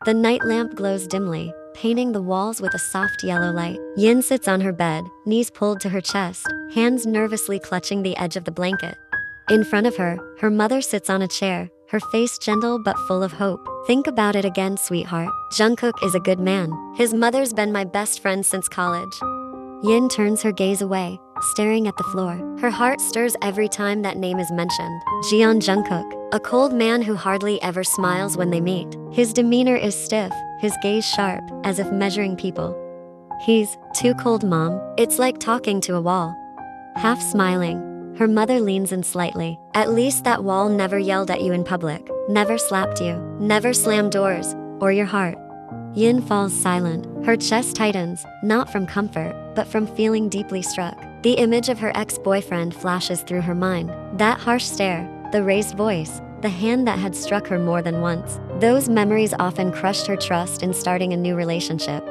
The night lamp glows dimly, painting the walls with a soft yellow light. Yin sits on her bed, knees pulled to her chest, hands nervously clutching the edge of the blanket. In front of her, her mother sits on a chair, her face gentle but full of hope. Think about it again, sweetheart. Jungkook is a good man. His mother's been my best friend since college. Yin turns her gaze away, staring at the floor. Her heart stirs every time that name is mentioned. Jungkook, a cold man who hardly ever smiles when they meet. His demeanor is stiff, his gaze sharp, as if measuring people. He's too cold, Mom. It's like talking to a wall. Half smiling, her mother leans in slightly. At least that wall never yelled at you in public, never slapped you, never slammed doors, or your heart. Yin falls silent. Her chest tightens, not from comfort, but from feeling deeply struck. The image of her ex-boyfriend flashes through her mind. That harsh stare, the raised voice, the hand that had struck her more than once. Those memories often crushed her trust in starting a new relationship.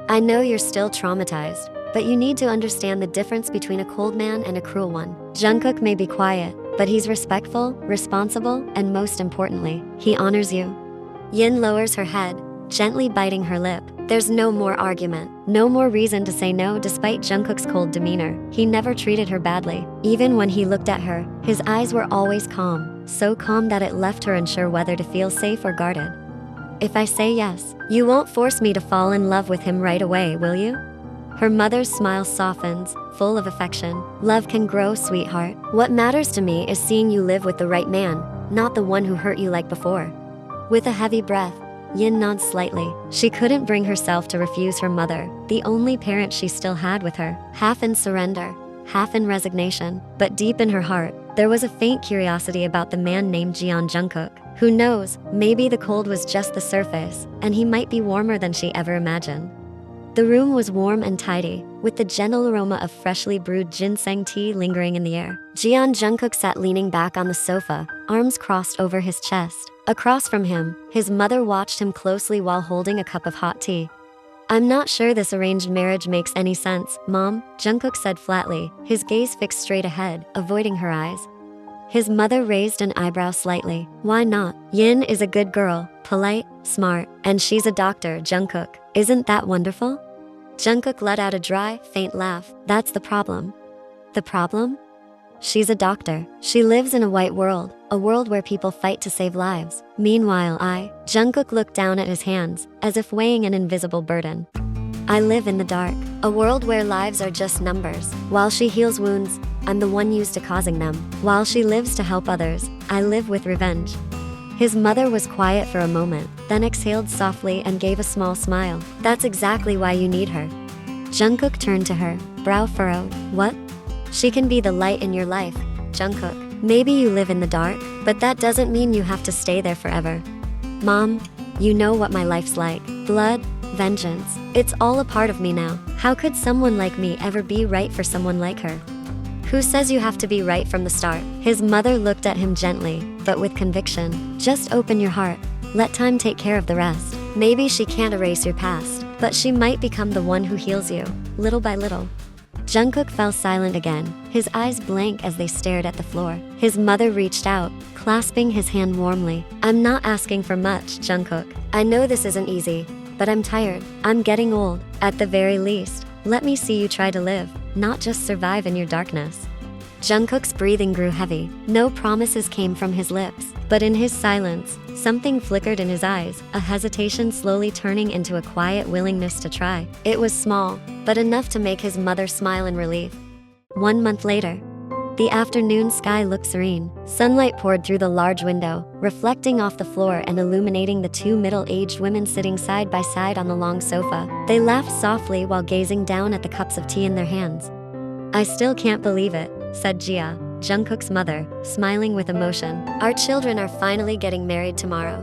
I know you're still traumatized, but you need to understand the difference between a cold man and a cruel one. Jungkook may be quiet, but he's respectful, responsible, and most importantly, he honors you. Yin lowers her head, gently biting her lip. There's no more argument, no more reason to say no despite Jungkook's cold demeanor. He never treated her badly. Even when he looked at her, his eyes were always calm, so calm that it left her unsure whether to feel safe or guarded. If I say yes, you won't force me to fall in love with him right away, will you? Her mother's smile softens, full of affection. Love can grow, sweetheart. What matters to me is seeing you live with the right man, not the one who hurt you like before. With a heavy breath, Yin nods slightly. She couldn't bring herself to refuse her mother, the only parent she still had with her. Half in surrender, half in resignation, but deep in her heart, there was a faint curiosity about the man named Jungkook. Who knows, maybe the cold was just the surface, and he might be warmer than she ever imagined. The room was warm and tidy, with the gentle aroma of freshly brewed ginseng tea lingering in the air. Jungkook sat leaning back on the sofa, arms crossed over his chest. Across from him, his mother watched him closely while holding a cup of hot tea. I'm not sure this arranged marriage makes any sense, Mom, Jungkook said flatly, his gaze fixed straight ahead, avoiding her eyes. His mother raised an eyebrow slightly. Why not? Yin is a good girl, polite, smart, and she's a doctor, Jungkook. Isn't that wonderful? Jungkook let out a dry, faint laugh. That's the problem. The problem? She's a doctor. She lives in a white world, a world where people fight to save lives. Meanwhile, Jungkook looked down at his hands, as if weighing an invisible burden. I live in the dark, a world where lives are just numbers. While she heals wounds, I'm the one used to causing them. While she lives to help others, I live with revenge. His mother was quiet for a moment, then exhaled softly and gave a small smile. That's exactly why you need her. Jungkook turned to her, brow furrowed. What? She can be the light in your life, Jungkook. Maybe you live in the dark, but that doesn't mean you have to stay there forever. Mom, you know what my life's like. Blood, vengeance. It's all a part of me now. How could someone like me ever be right for someone like her? Who says you have to be right from the start? His mother looked at him gently, but with conviction. Just open your heart. Let time take care of the rest. Maybe she can't erase your past, but she might become the one who heals you, little by little. Jungkook fell silent again, his eyes blank as they stared at the floor. His mother reached out, clasping his hand warmly. I'm not asking for much, Jungkook. I know this isn't easy, but I'm tired. I'm getting old. At the very least, let me see you try to live, not just survive in your darkness. Jungkook's breathing grew heavy. No promises came from his lips, but in his silence, something flickered in his eyes, a hesitation slowly turning into a quiet willingness to try. It was small, but enough to make his mother smile in relief. 1 month later, the afternoon sky looked serene. Sunlight poured through the large window, reflecting off the floor and illuminating the two middle-aged women sitting side by side on the long sofa. They laughed softly while gazing down at the cups of tea in their hands. I still can't believe it, said Jia, Jungkook's mother, smiling with emotion. Our children are finally getting married tomorrow.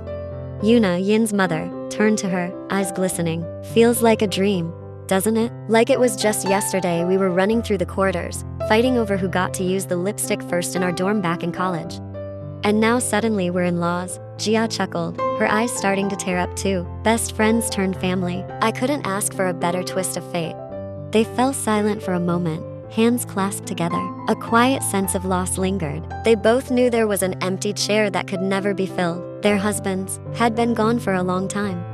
Yuna, Yin's mother, turned to her, eyes glistening. Feels like a dream, doesn't it? Like it was just yesterday we were running through the corridors, fighting over who got to use the lipstick first in our dorm back in college. And now suddenly we're in-laws, Jia chuckled, her eyes starting to tear up too. Best friends turned family. I couldn't ask for a better twist of fate. They fell silent for a moment, hands clasped together. A quiet sense of loss lingered. They both knew there was an empty chair that could never be filled. Their husbands had been gone for a long time.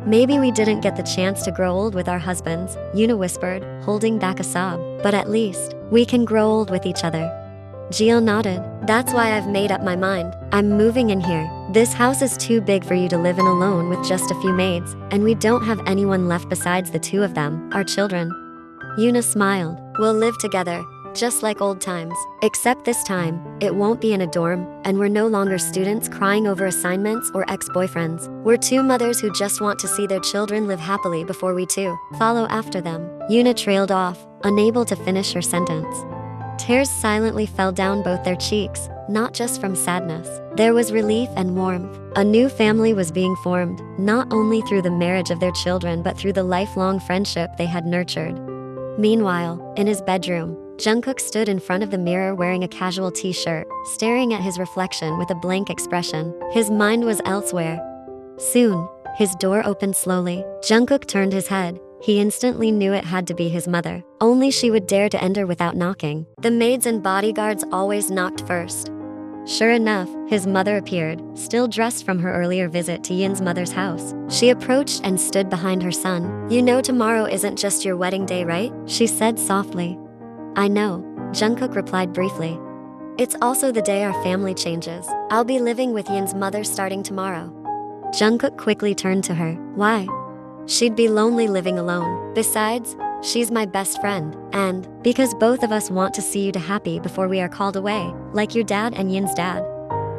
Maybe we didn't get the chance to grow old with our husbands, Yuna whispered, holding back a sob. But at least, we can grow old with each other. Jill nodded. That's why I've made up my mind. I'm moving in here. This house is too big for you to live in alone with just a few maids, and we don't have anyone left besides the two of them, our children. Yuna smiled. We'll live together, just like old times. Except this time, it won't be in a dorm, and we're no longer students crying over assignments or ex-boyfriends. We're two mothers who just want to see their children live happily before we too follow after them. Yuna trailed off, unable to finish her sentence. Tears silently fell down both their cheeks, not just from sadness. There was relief and warmth. A new family was being formed, not only through the marriage of their children but through the lifelong friendship they had nurtured. Meanwhile, in his bedroom, Jungkook stood in front of the mirror wearing a casual t-shirt, staring at his reflection with a blank expression. His mind was elsewhere. Soon, his door opened slowly. Jungkook turned his head. He instantly knew it had to be his mother. Only she would dare to enter without knocking. The maids and bodyguards always knocked first. Sure enough, his mother appeared, still dressed from her earlier visit to Yin's mother's house. She approached and stood behind her son. You know tomorrow isn't just your wedding day, right? She said softly. I know, Jungkook replied briefly. It's also the day our family changes. I'll be living with Yin's mother starting tomorrow. Jungkook quickly turned to her. Why? She'd be lonely living alone. Besides, she's my best friend. And because both of us want to see you happy before we are called away, like your dad and Yin's dad.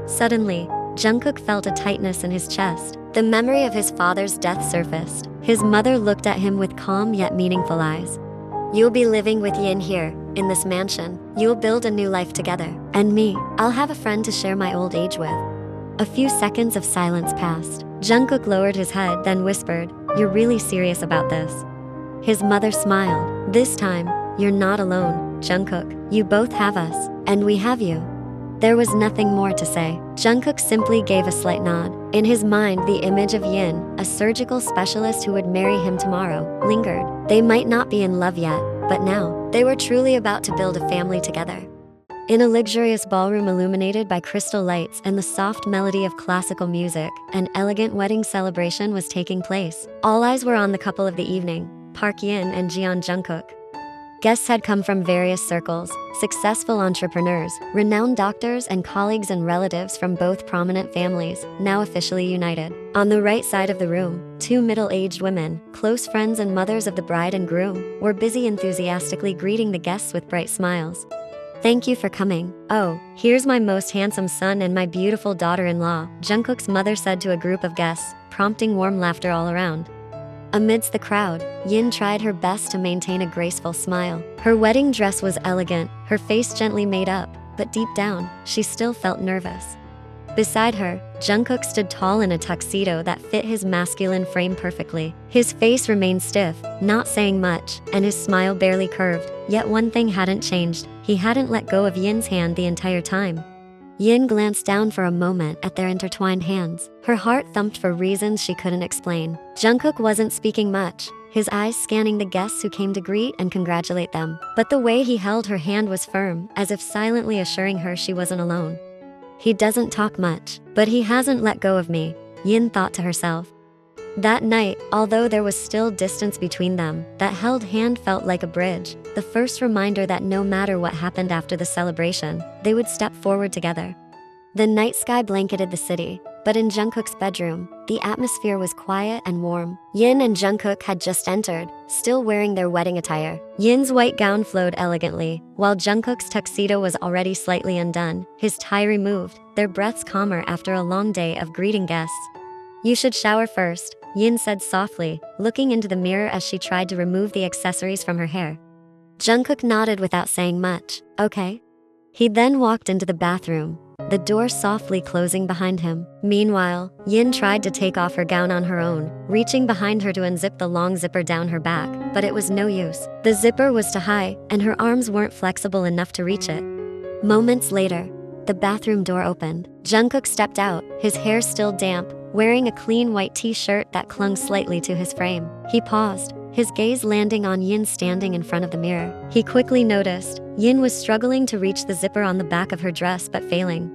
Suddenly, Jungkook felt a tightness in his chest. The memory of his father's death surfaced. His mother looked at him with calm yet meaningful eyes. You'll be living with Yin here, in this mansion. You'll build a new life together. And me, I'll have a friend to share my old age with. A few seconds of silence passed. Jungkook lowered his head, then whispered, You're really serious about this? His mother smiled. This time, you're not alone, Jungkook. You both have us, and we have you. There was nothing more to say. Jungkook simply gave a slight nod. In his mind, the image of Yin, a surgical specialist who would marry him tomorrow, lingered. They might not be in love yet, but now, they were truly about to build a family together. In a luxurious ballroom illuminated by crystal lights and the soft melody of classical music, an elegant wedding celebration was taking place. All eyes were on the couple of the evening, Park Yin and Jeon Jungkook. Guests had come from various circles, successful entrepreneurs, renowned doctors, and colleagues and relatives from both prominent families, now officially united. On the right side of the room, two middle-aged women, close friends and mothers of the bride and groom, were busy enthusiastically greeting the guests with bright smiles. Thank you for coming. Oh, here's my most handsome son and my beautiful daughter-in-law, Jungkook's mother said to a group of guests, prompting warm laughter all around. Amidst the crowd, Yin tried her best to maintain a graceful smile. Her wedding dress was elegant, her face gently made up, but deep down, she still felt nervous. Beside her, Jungkook stood tall in a tuxedo that fit his masculine frame perfectly. His face remained stiff, not saying much, and his smile barely curved. Yet one thing hadn't changed. He hadn't let go of Yin's hand the entire time. Yin glanced down for a moment at their intertwined hands. Her heart thumped for reasons she couldn't explain. Jungkook wasn't speaking much, his eyes scanning the guests who came to greet and congratulate them. But the way he held her hand was firm, as if silently assuring her she wasn't alone. He doesn't talk much, but he hasn't let go of me, Yin thought to herself. That night, although there was still distance between them, that held hand felt like a bridge, the first reminder that no matter what happened after the celebration, they would step forward together. The night sky blanketed the city, but in Jungkook's bedroom, the atmosphere was quiet and warm. Yin and Jungkook had just entered, still wearing their wedding attire. Yin's white gown flowed elegantly, while Jungkook's tuxedo was already slightly undone, his tie removed, their breaths calmer after a long day of greeting guests. You should shower first, Yin said softly, looking into the mirror as she tried to remove the accessories from her hair. Jungkook nodded without saying much. Okay. He then walked into the bathroom, the door softly closing behind him. Meanwhile, Yin tried to take off her gown on her own, reaching behind her to unzip the long zipper down her back, but it was no use. The zipper was too high, and her arms weren't flexible enough to reach it. Moments later, the bathroom door opened. Jungkook stepped out, his hair still damp, wearing a clean white t-shirt that clung slightly to his frame. He paused, his gaze landing on Yin standing in front of the mirror. He quickly noticed Yin was struggling to reach the zipper on the back of her dress but failing.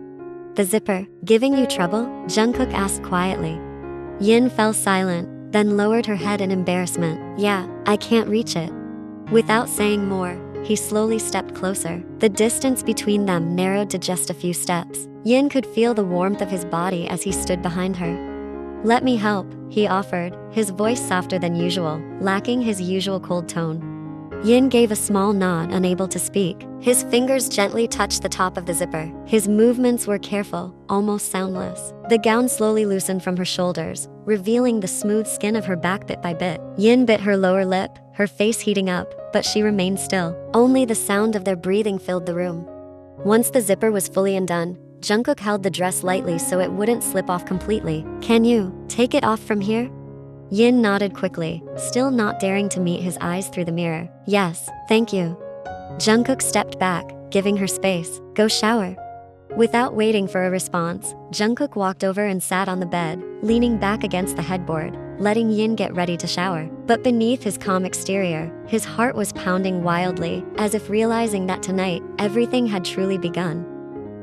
The zipper, giving you trouble? Jungkook asked quietly. Yin fell silent, then lowered her head in embarrassment. Yeah, I can't reach it. Without saying more, he slowly stepped closer. The distance between them narrowed to just a few steps. Yin could feel the warmth of his body as he stood behind her. Let me help, he offered, his voice softer than usual, lacking his usual cold tone. Yin gave a small nod, unable to speak. His fingers gently touched the top of the zipper. His movements were careful, almost soundless. The gown slowly loosened from her shoulders, revealing the smooth skin of her back bit by bit. Yin bit her lower lip, her face heating up, but she remained still. Only the sound of their breathing filled the room. Once the zipper was fully undone, Jungkook held the dress lightly so it wouldn't slip off completely. Can you take it off from here? Yin nodded quickly, still not daring to meet his eyes through the mirror. Yes, thank you. Jungkook stepped back, giving her space. Go shower. Without waiting for a response, Jungkook walked over and sat on the bed, leaning back against the headboard, letting Yin get ready to shower. But beneath his calm exterior, his heart was pounding wildly, as if realizing that tonight, everything had truly begun.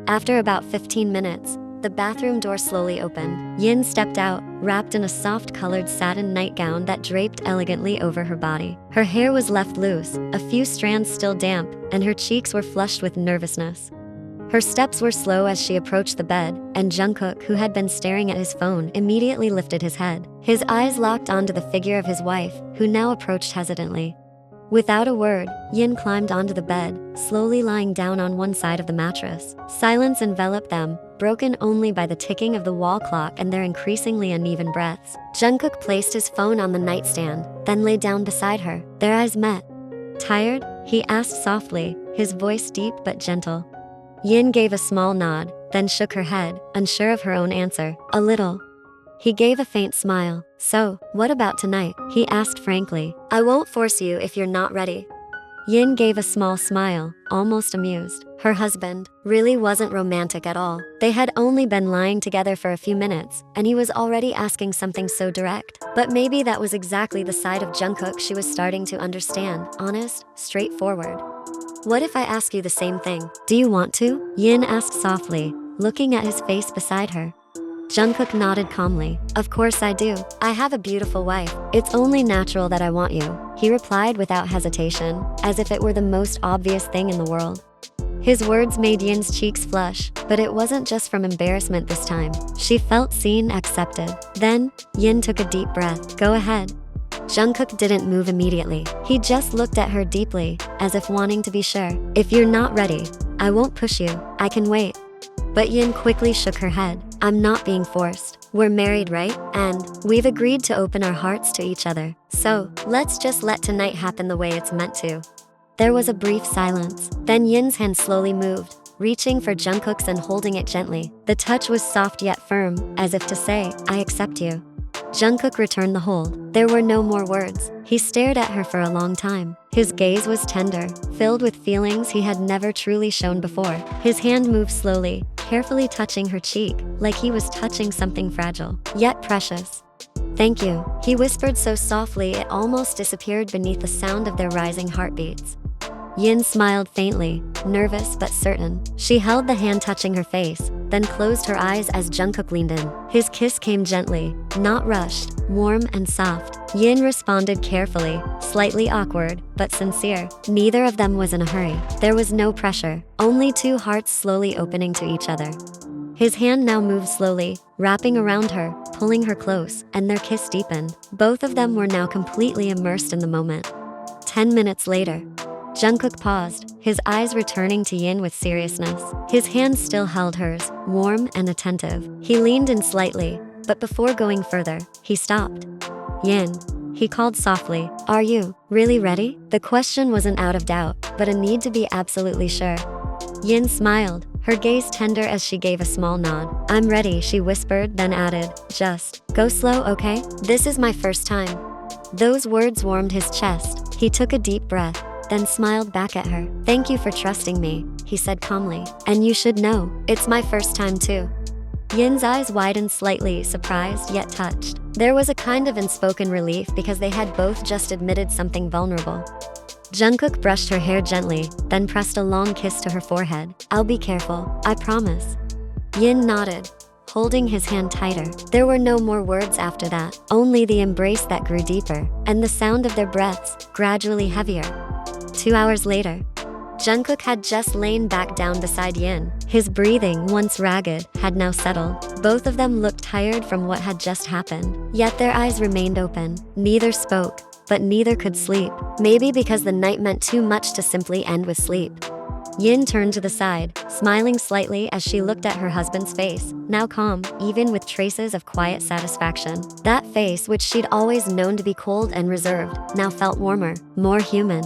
After about 15 minutes, the bathroom door slowly opened. Yin stepped out, wrapped in a soft-colored satin nightgown that draped elegantly over her body. Her hair was left loose, a few strands still damp, and her cheeks were flushed with nervousness. Her steps were slow as she approached the bed, and Jungkook, who had been staring at his phone, immediately lifted his head. His eyes locked onto the figure of his wife, who now approached hesitantly. Without a word, Yin climbed onto the bed, slowly lying down on one side of the mattress. Silence enveloped them, broken only by the ticking of the wall clock and their increasingly uneven breaths. Jungkook placed his phone on the nightstand, then lay down beside her. Their eyes met. Tired? He asked softly, his voice deep but gentle. Yin gave a small nod, then shook her head, unsure of her own answer. A little. He gave a faint smile. So, what about tonight? He asked frankly. I won't force you if you're not ready. Yin gave a small smile, almost amused. Her husband really wasn't romantic at all. They had only been lying together for a few minutes, and he was already asking something so direct. But maybe that was exactly the side of Jungkook she was starting to understand. Honest, straightforward. What if I ask you the same thing? Do you want to? Yin asked softly, looking at his face beside her. Jungkook nodded calmly. Of course I do. I have a beautiful wife. It's only natural that I want you, he replied without hesitation, as if it were the most obvious thing in the world. His words made Yin's cheeks flush, but it wasn't just from embarrassment this time. She felt seen, accepted. Then, Yin took a deep breath. Go ahead. Jungkook didn't move immediately. He just looked at her deeply, as if wanting to be sure. If you're not ready, I won't push you. I can wait. But Yin quickly shook her head. I'm not being forced. We're married, right? And we've agreed to open our hearts to each other. So, let's just let tonight happen the way it's meant to. There was a brief silence. Then Yin's hand slowly moved, reaching for Jungkook's and holding it gently. The touch was soft yet firm, as if to say, I accept you. Jungkook returned the hold. There were no more words. He stared at her for a long time. His gaze was tender, filled with feelings he had never truly shown before. His hand moved slowly, carefully touching her cheek, like he was touching something fragile, yet precious. Thank you, he whispered so softly it almost disappeared beneath the sound of their rising heartbeats. Yin smiled faintly, nervous but certain. She held the hand touching her face, then closed her eyes as Jungkook leaned in. His kiss came gently, not rushed, warm and soft. Yin responded carefully, slightly awkward, but sincere. Neither of them was in a hurry. There was no pressure, only two hearts slowly opening to each other. His hand now moved slowly, wrapping around her, pulling her close, and their kiss deepened. Both of them were now completely immersed in the moment. 10 minutes later, Jungkook paused, his eyes returning to Yin with seriousness. His hand still held hers, warm and attentive. He leaned in slightly, but before going further, he stopped. Yin, he called softly, are you really ready? The question wasn't out of doubt, but a need to be absolutely sure. Yin smiled, her gaze tender as she gave a small nod. I'm ready, she whispered, then added, just go slow, okay? This is my first time. Those words warmed his chest. He took a deep breath, then smiled back at her. Thank you for trusting me, he said calmly. And you should know, it's my first time too. Yin's eyes widened slightly, surprised yet touched. There was a kind of unspoken relief because they had both just admitted something vulnerable. Jungkook brushed her hair gently, then pressed a long kiss to her forehead. I'll be careful, I promise. Yin nodded, holding his hand tighter. There were no more words after that, only the embrace that grew deeper, and the sound of their breaths, gradually heavier. 2 hours later, Jungkook had just lain back down beside Yin. His breathing, once ragged, had now settled. Both of them looked tired from what had just happened, yet their eyes remained open. Neither spoke, but neither could sleep. Maybe because the night meant too much to simply end with sleep. Yin turned to the side, smiling slightly as she looked at her husband's face, now calm, even with traces of quiet satisfaction. That face, which she'd always known to be cold and reserved, now felt warmer, more human.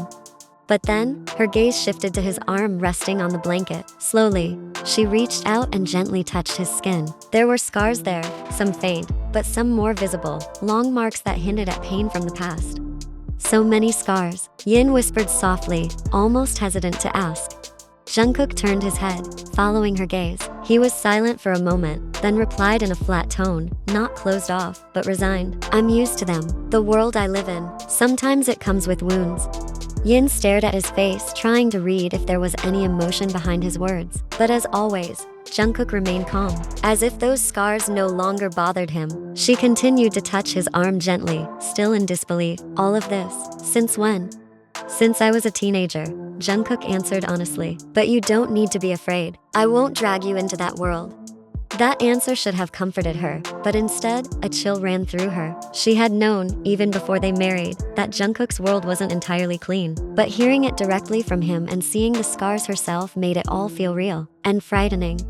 But then, her gaze shifted to his arm resting on the blanket. Slowly, she reached out and gently touched his skin. There were scars there, some faint, but some more visible, long marks that hinted at pain from the past. So many scars, Yin whispered softly, almost hesitant to ask. Jungkook turned his head, following her gaze. He was silent for a moment, then replied in a flat tone, not closed off, but resigned. I'm used to them, the world I live in. Sometimes it comes with wounds. Yin stared at his face, trying to read if there was any emotion behind his words. But as always, Jungkook remained calm, as if those scars no longer bothered him. She continued to touch his arm gently, still in disbelief. All of this, since when? Since I was a teenager, Jungkook answered honestly. But you don't need to be afraid. I won't drag you into that world. That answer should have comforted her, but instead, a chill ran through her. She had known, even before they married, that Jungkook's world wasn't entirely clean. But hearing it directly from him and seeing the scars herself made it all feel real and frightening.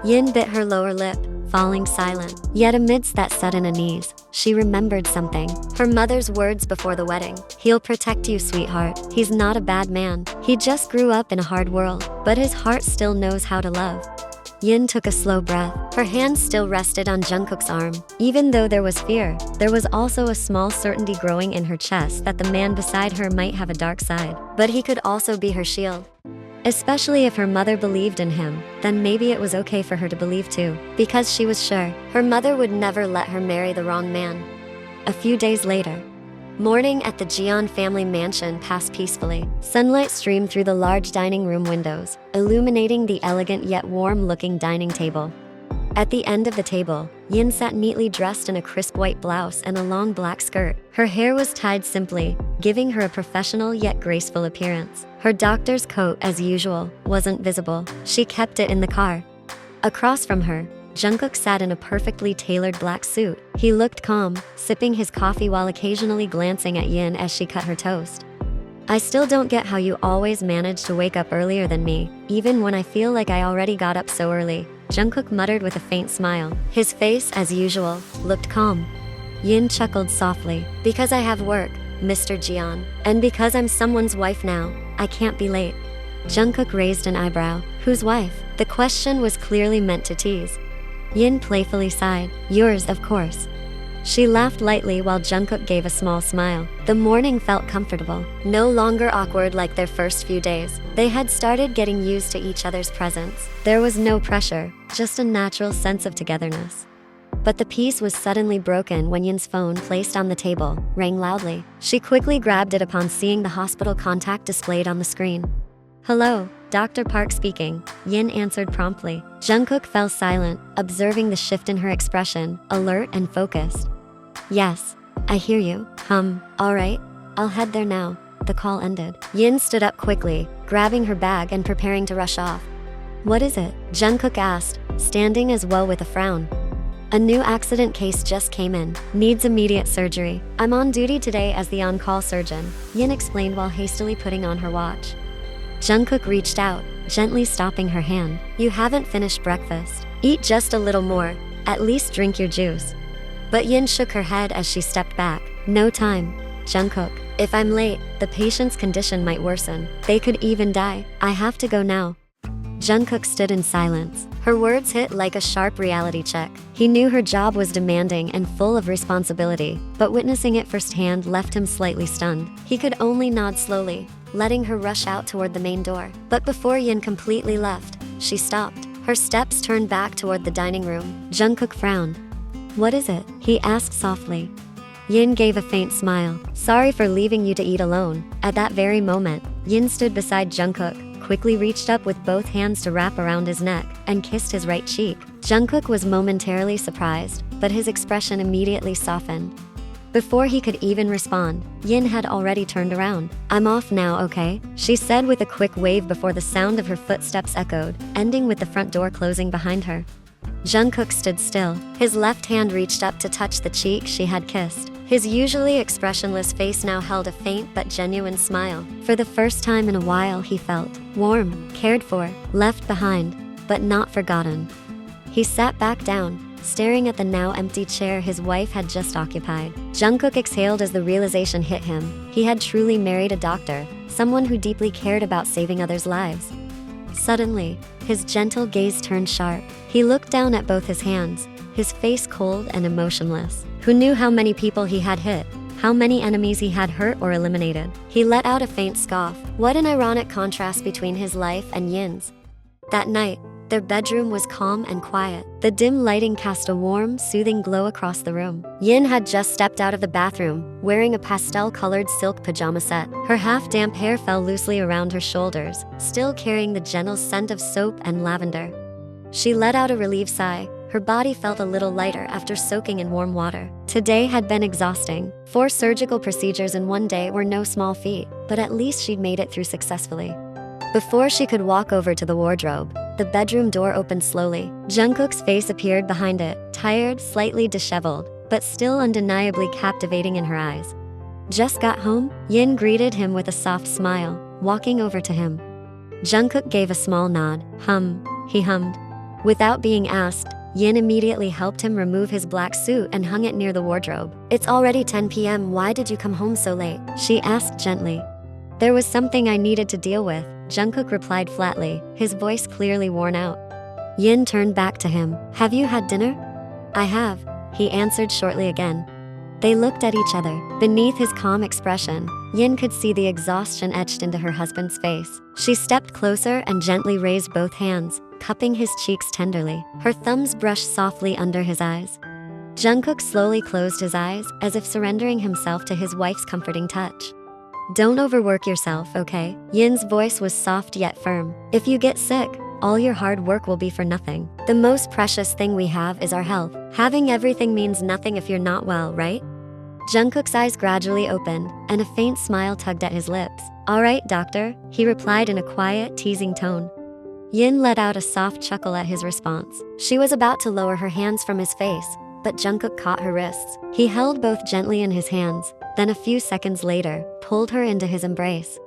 Yin bit her lower lip, falling silent. Yet amidst that sudden unease, she remembered something. Her mother's words before the wedding. He'll protect you, sweetheart. He's not a bad man. He just grew up in a hard world, but his heart still knows how to love. Yin took a slow breath. Her hand still rested on Jungkook's arm. Even though there was fear, there was also a small certainty growing in her chest that the man beside her might have a dark side. But he could also be her shield. Especially if her mother believed in him, then maybe it was okay for her to believe too. Because she was sure, her mother would never let her marry the wrong man. A few days later, morning at the Jeon family mansion passed peacefully. Sunlight streamed through the large dining room windows, illuminating the elegant yet warm-looking dining table. At the end of the table, Yin sat neatly dressed in a crisp white blouse and a long black skirt. Her hair was tied simply, giving her a professional yet graceful appearance. Her doctor's coat, as usual, wasn't visible. She kept it in the car. Across from her, Jungkook sat in a perfectly tailored black suit. He looked calm, sipping his coffee while occasionally glancing at Yin as she cut her toast. I still don't get how you always manage to wake up earlier than me, even when I feel like I already got up so early, Jungkook muttered with a faint smile. His face, as usual, looked calm. Yin chuckled softly. Because I have work, Mr. Jeon. And because I'm someone's wife now, I can't be late. Jungkook raised an eyebrow. Whose wife? The question was clearly meant to tease. Yin playfully sighed. Yours, of course. She laughed lightly while Jungkook gave a small smile. The morning felt comfortable, no longer awkward like their first few days. They had started getting used to each other's presence. There was no pressure, just a natural sense of togetherness. But the peace was suddenly broken when Yin's phone, placed on the table, rang loudly. She quickly grabbed it upon seeing the hospital contact displayed on the screen. Hello, Dr. Park speaking, Yin answered promptly. Jungkook fell silent, observing the shift in her expression, alert and focused. Yes, I hear you. All right, I'll head there now. The call ended. Yin stood up quickly, grabbing her bag and preparing to rush off. What is it? Jungkook asked, standing as well with a frown. A new accident case just came in. Needs immediate surgery. I'm on duty today as the on-call surgeon, Yin explained while hastily putting on her watch. Jungkook reached out, gently stopping her hand. You haven't finished breakfast. Eat just a little more. At least drink your juice. But Yin shook her head as she stepped back. No time, Jungkook. If I'm late, the patient's condition might worsen. They could even die. I have to go now. Jungkook stood in silence. Her words hit like a sharp reality check. He knew her job was demanding and full of responsibility, but witnessing it firsthand left him slightly stunned. He could only nod slowly, letting her rush out toward the main door. But before Yin completely left, she stopped. Her steps turned back toward the dining room. Jungkook frowned. What is it? He asked softly. Yin gave a faint smile. Sorry for leaving you to eat alone. At that very moment, Yin stood beside Jungkook, quickly reached up with both hands to wrap around his neck and kissed his right cheek. Jungkook was momentarily surprised, but his expression immediately softened. Before he could even respond, Yin had already turned around. "I'm off now, okay?" she said with a quick wave before the sound of her footsteps echoed, ending with the front door closing behind her. Jungkook stood still. His left hand reached up to touch the cheek she had kissed. His usually expressionless face now held a faint but genuine smile. For the first time in a while, he felt warm, cared for, left behind, but not forgotten. He sat back down, staring at the now empty chair his wife had just occupied. Jungkook exhaled as the realization hit him. He had truly married a doctor, someone who deeply cared about saving others' lives. Suddenly, his gentle gaze turned sharp. He looked down at both his hands, his face cold and emotionless. Who knew how many people he had hit? How many enemies he had hurt or eliminated? He let out a faint scoff. What an ironic contrast between his life and Yin's. That night, their bedroom was calm and quiet. The dim lighting cast a warm, soothing glow across the room. Yin had just stepped out of the bathroom, wearing a pastel-colored silk pajama set. Her half-damp hair fell loosely around her shoulders, still carrying the gentle scent of soap and lavender. She let out a relieved sigh. Her body felt a little lighter after soaking in warm water. Today had been exhausting. 4 surgical procedures in one day were no small feat, but at least she'd made it through successfully. Before she could walk over to the wardrobe, the bedroom door opened slowly. Jungkook's face appeared behind it, tired, slightly disheveled, but still undeniably captivating in her eyes. "Just got home?" Yin greeted him with a soft smile, walking over to him. Jungkook gave a small nod. He hummed. Without being asked, Yin immediately helped him remove his black suit and hung it near the wardrobe. "It's already 10 p.m. Why did you come home so late?" she asked gently. "There was something I needed to deal with," Jungkook replied flatly, his voice clearly worn out. Yin turned back to him. "Have you had dinner?" "I have," he answered shortly again. They looked at each other. Beneath his calm expression, Yin could see the exhaustion etched into her husband's face. She stepped closer and gently raised both hands, cupping his cheeks tenderly. Her thumbs brushed softly under his eyes. Jungkook slowly closed his eyes, as if surrendering himself to his wife's comforting touch. "Don't overwork yourself, okay?" Yin's voice was soft yet firm. "If you get sick, all your hard work will be for nothing. The most precious thing we have is our health. Having everything means nothing if you're not well, right?" Jungkook's eyes gradually opened, and a faint smile tugged at his lips. "All right, doctor," he replied in a quiet, teasing tone. Yin let out a soft chuckle at his response. She was about to lower her hands from his face, but Jungkook caught her wrists. He held both gently in his hands, then a few seconds later, pulled her into his embrace.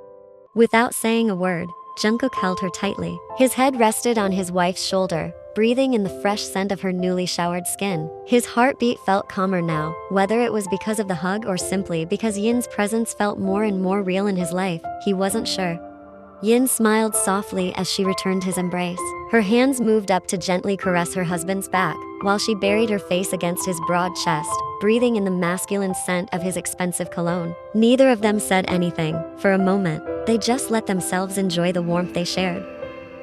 Without saying a word, Jungkook held her tightly. His head rested on his wife's shoulder, breathing in the fresh scent of her newly showered skin. His heartbeat felt calmer now, whether it was because of the hug or simply because Yin's presence felt more and more real in his life, he wasn't sure. Yin smiled softly as she returned his embrace. Her hands moved up to gently caress her husband's back, while she buried her face against his broad chest, breathing in the masculine scent of his expensive cologne. Neither of them said anything. For a moment, they just let themselves enjoy the warmth they shared.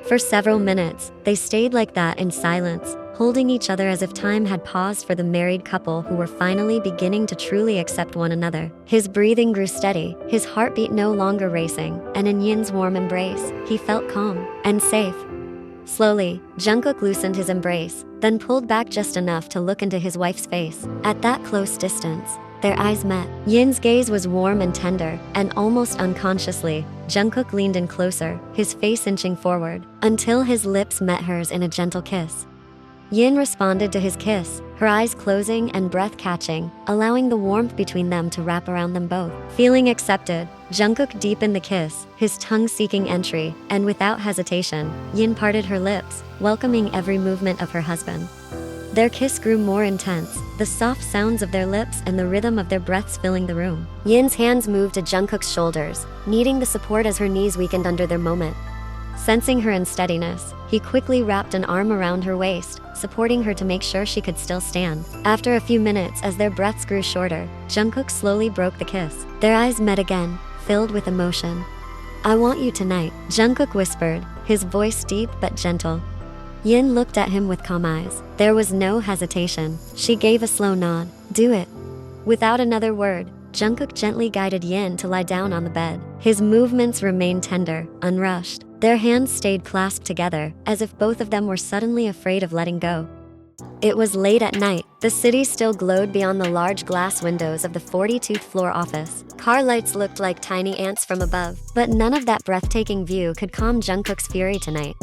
For several minutes, they stayed like that in silence, holding each other as if time had paused for the married couple who were finally beginning to truly accept one another. His breathing grew steady, his heartbeat no longer racing, and in Yin's warm embrace, he felt calm and safe. Slowly, Jungkook loosened his embrace, then pulled back just enough to look into his wife's face. At that close distance, their eyes met. Yin's gaze was warm and tender, and almost unconsciously, Jungkook leaned in closer, his face inching forward, until his lips met hers in a gentle kiss. Yin responded to his kiss, her eyes closing and breath catching, allowing the warmth between them to wrap around them both. Feeling accepted, Jungkook deepened the kiss, his tongue seeking entry, and without hesitation, Yin parted her lips, welcoming every movement of her husband. Their kiss grew more intense, the soft sounds of their lips and the rhythm of their breaths filling the room. Yin's hands moved to Jungkook's shoulders, needing the support as her knees weakened under their moment. Sensing her unsteadiness, he quickly wrapped an arm around her waist, supporting her to make sure she could still stand. After a few minutes, as their breaths grew shorter, Jungkook slowly broke the kiss. Their eyes met again, filled with emotion. "I want you tonight," Jungkook whispered, his voice deep but gentle. Yin looked at him with calm eyes. There was no hesitation. She gave a slow nod. "Do it." Without another word, Jungkook gently guided Yin to lie down on the bed. His movements remained tender, unrushed. Their hands stayed clasped together, as if both of them were suddenly afraid of letting go. It was late at night. The city still glowed beyond the large glass windows of the 42th floor office. Car lights looked like tiny ants from above, but none of that breathtaking view could calm Jungkook's fury tonight.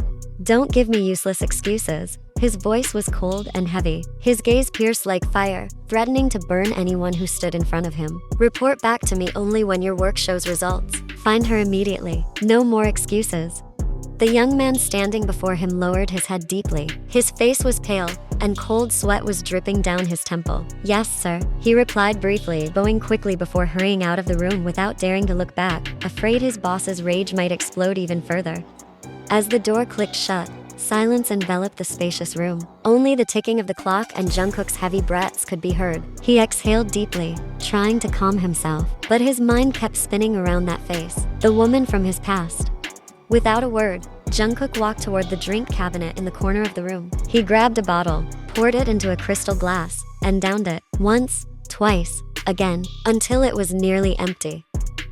"Don't give me useless excuses." His voice was cold and heavy. His gaze pierced like fire, threatening to burn anyone who stood in front of him. "Report back to me only when your work shows results. Find her immediately. No more excuses." The young man standing before him lowered his head deeply. His face was pale, and cold sweat was dripping down his temple. "Yes, sir," he replied briefly, bowing quickly before hurrying out of the room without daring to look back, afraid his boss's rage might explode even further. As the door clicked shut, silence enveloped the spacious room. Only the ticking of the clock and Jungkook's heavy breaths could be heard. He exhaled deeply, trying to calm himself, but his mind kept spinning around that face, the woman from his past. Without a word, Jungkook walked toward the drink cabinet in the corner of the room. He grabbed a bottle, poured it into a crystal glass, and downed it, once, twice, again, until it was nearly empty.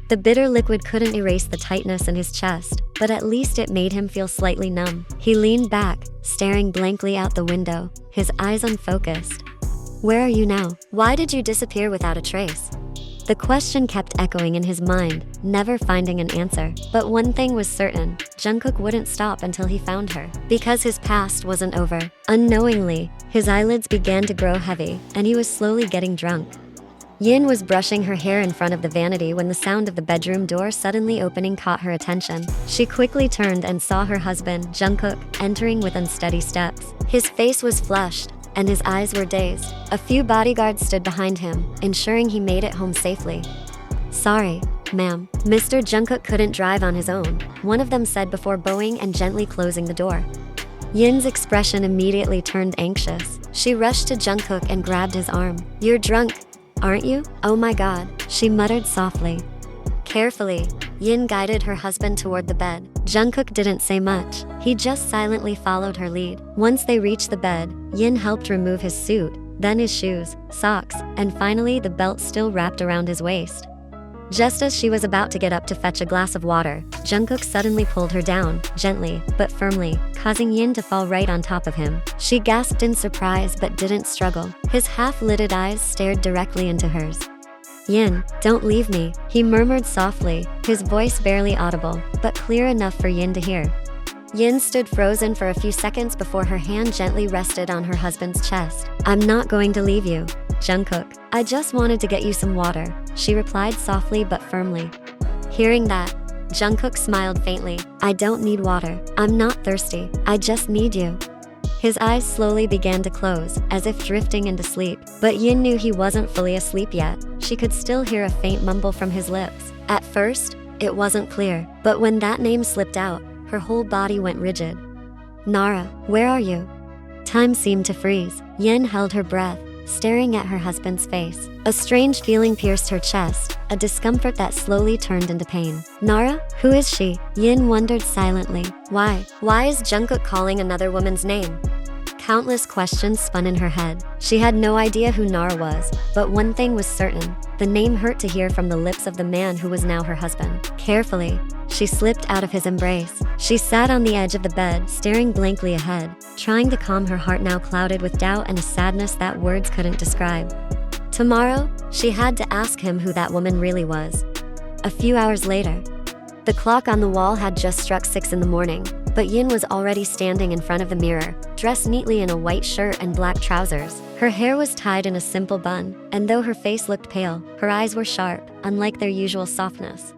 The bitter liquid couldn't erase the tightness in his chest, but at least it made him feel slightly numb. He leaned back, staring blankly out the window, his eyes unfocused. "Where are you now? Why did you disappear without a trace?" The question kept echoing in his mind, never finding an answer. But one thing was certain, Jungkook wouldn't stop until he found her. Because his past wasn't over. Unknowingly, his eyelids began to grow heavy, and he was slowly getting drunk. Yin was brushing her hair in front of the vanity when the sound of the bedroom door suddenly opening caught her attention. She quickly turned and saw her husband, Jungkook, entering with unsteady steps. His face was flushed, and his eyes were dazed. A few bodyguards stood behind him, ensuring he made it home safely. "Sorry, ma'am. Mr. Jungkook couldn't drive on his own," one of them said before bowing and gently closing the door. Yin's expression immediately turned anxious. She rushed to Jungkook and grabbed his arm. "You're drunk, aren't you? Oh my god," she muttered softly. Carefully, Yin guided her husband toward the bed. Jungkook didn't say much. He just silently followed her lead. Once they reached the bed, Yin helped remove his suit, then his shoes, socks, and finally the belt still wrapped around his waist. Just as she was about to get up to fetch a glass of water, Jungkook suddenly pulled her down, gently, but firmly, causing Yin to fall right on top of him. She gasped in surprise but didn't struggle. His half-lidded eyes stared directly into hers. "Yin, don't leave me," he murmured softly, his voice barely audible, but clear enough for Yin to hear. Yin stood frozen for a few seconds before her hand gently rested on her husband's chest. "I'm not going to leave you, Jungkook. I just wanted to get you some water," she replied softly but firmly. Hearing that, Jungkook smiled faintly. "I don't need water. I'm not thirsty. I just need you." His eyes slowly began to close, as if drifting into sleep. But Yin knew he wasn't fully asleep yet. She could still hear a faint mumble from his lips. At first, it wasn't clear, but when that name slipped out, her whole body went rigid. "Nara, where are you?" Time seemed to freeze. Yin held her breath, staring at her husband's face. A strange feeling pierced her chest, a discomfort that slowly turned into pain. "Nara? Who is she?" Yin wondered silently. Why? Why is Jungkook calling another woman's name? Countless questions spun in her head. She had no idea who Nara was, but one thing was certain. The name hurt to hear from the lips of the man who was now her husband. Carefully, she slipped out of his embrace. She sat on the edge of the bed, staring blankly ahead, trying to calm her heart now clouded with doubt and a sadness that words couldn't describe. Tomorrow, she had to ask him who that woman really was. A few hours later, the clock on the wall had just struck 6 in the morning, but Yin was already standing in front of the mirror, dressed neatly in a white shirt and black trousers. Her hair was tied in a simple bun, and though her face looked pale, her eyes were sharp, unlike their usual softness.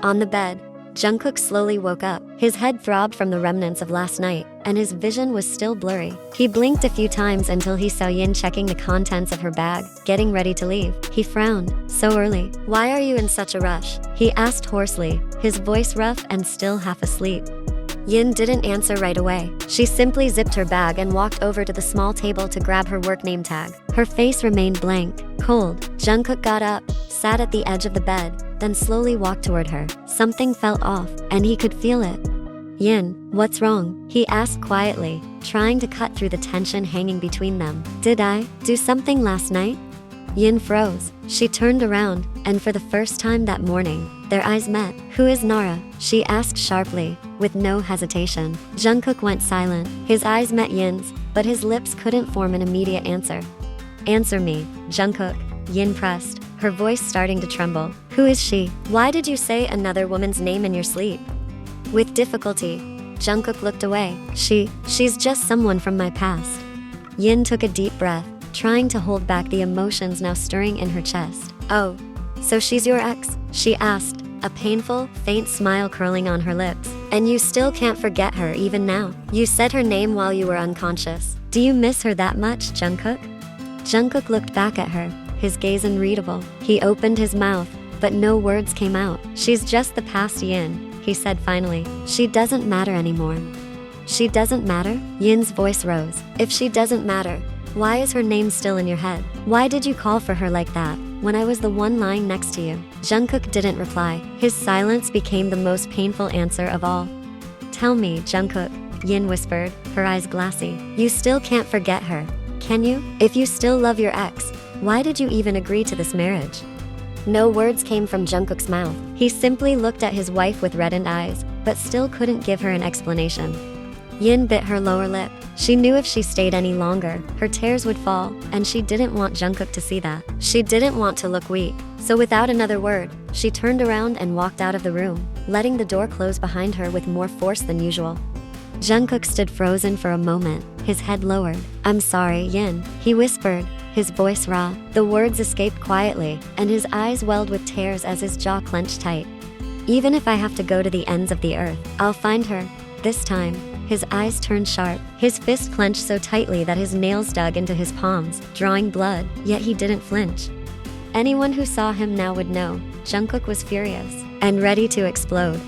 On the bed, Jungkook slowly woke up. His head throbbed from the remnants of last night, and his vision was still blurry. He blinked a few times until he saw Yin checking the contents of her bag, getting ready to leave. He frowned. "So early. Why are you in such a rush?" he asked hoarsely, his voice rough and still half asleep. Yin didn't answer right away. She simply zipped her bag and walked over to the small table to grab her work name tag. Her face remained blank, cold. Jungkook got up, sat at the edge of the bed, then slowly walked toward her. Something felt off, and he could feel it. "Yin, what's wrong?" he asked quietly, trying to cut through the tension hanging between them. "Did I do something last night?" Yin froze. She turned around, and for the first time that morning, their eyes met. "Who is Nara?" she asked sharply, with no hesitation. Jungkook went silent. His eyes met Yin's, but his lips couldn't form an immediate answer. "Answer me, Jungkook," Yin pressed, her voice starting to tremble. "Who is she? Why did you say another woman's name in your sleep?" With difficulty, Jungkook looked away. She's just someone from my past." Yin took a deep breath, trying to hold back the emotions now stirring in her chest. "Oh, so she's your ex?" she asked, a painful, faint smile curling on her lips. "And you still can't forget her even now? You said her name while you were unconscious. Do you miss her that much, Jungkook?" Jungkook looked back at her, his gaze unreadable. He opened his mouth, but no words came out. "She's just the past, Yin," he said finally. "She doesn't matter anymore." "She doesn't matter?" Yin's voice rose. "If she doesn't matter, why is her name still in your head? Why did you call for her like that, when I was the one lying next to you?" Jungkook didn't reply. His silence became the most painful answer of all. "Tell me, Jungkook," Yin whispered, her eyes glassy. "You still can't forget her, can you? If you still love your ex, why did you even agree to this marriage?" No words came from Jungkook's mouth. He simply looked at his wife with reddened eyes, but still couldn't give her an explanation. Yin bit her lower lip. She knew if she stayed any longer, her tears would fall, and she didn't want Jungkook to see that. She didn't want to look weak, so without another word, she turned around and walked out of the room, letting the door close behind her with more force than usual. Jungkook stood frozen for a moment, his head lowered. "I'm sorry, Yin," he whispered, his voice raw. The words escaped quietly, and his eyes welled with tears as his jaw clenched tight. "Even if I have to go to the ends of the earth, I'll find her. This time." His eyes turned sharp, his fist clenched so tightly that his nails dug into his palms, drawing blood, yet he didn't flinch. Anyone who saw him now would know, Jungkook was furious and ready to explode.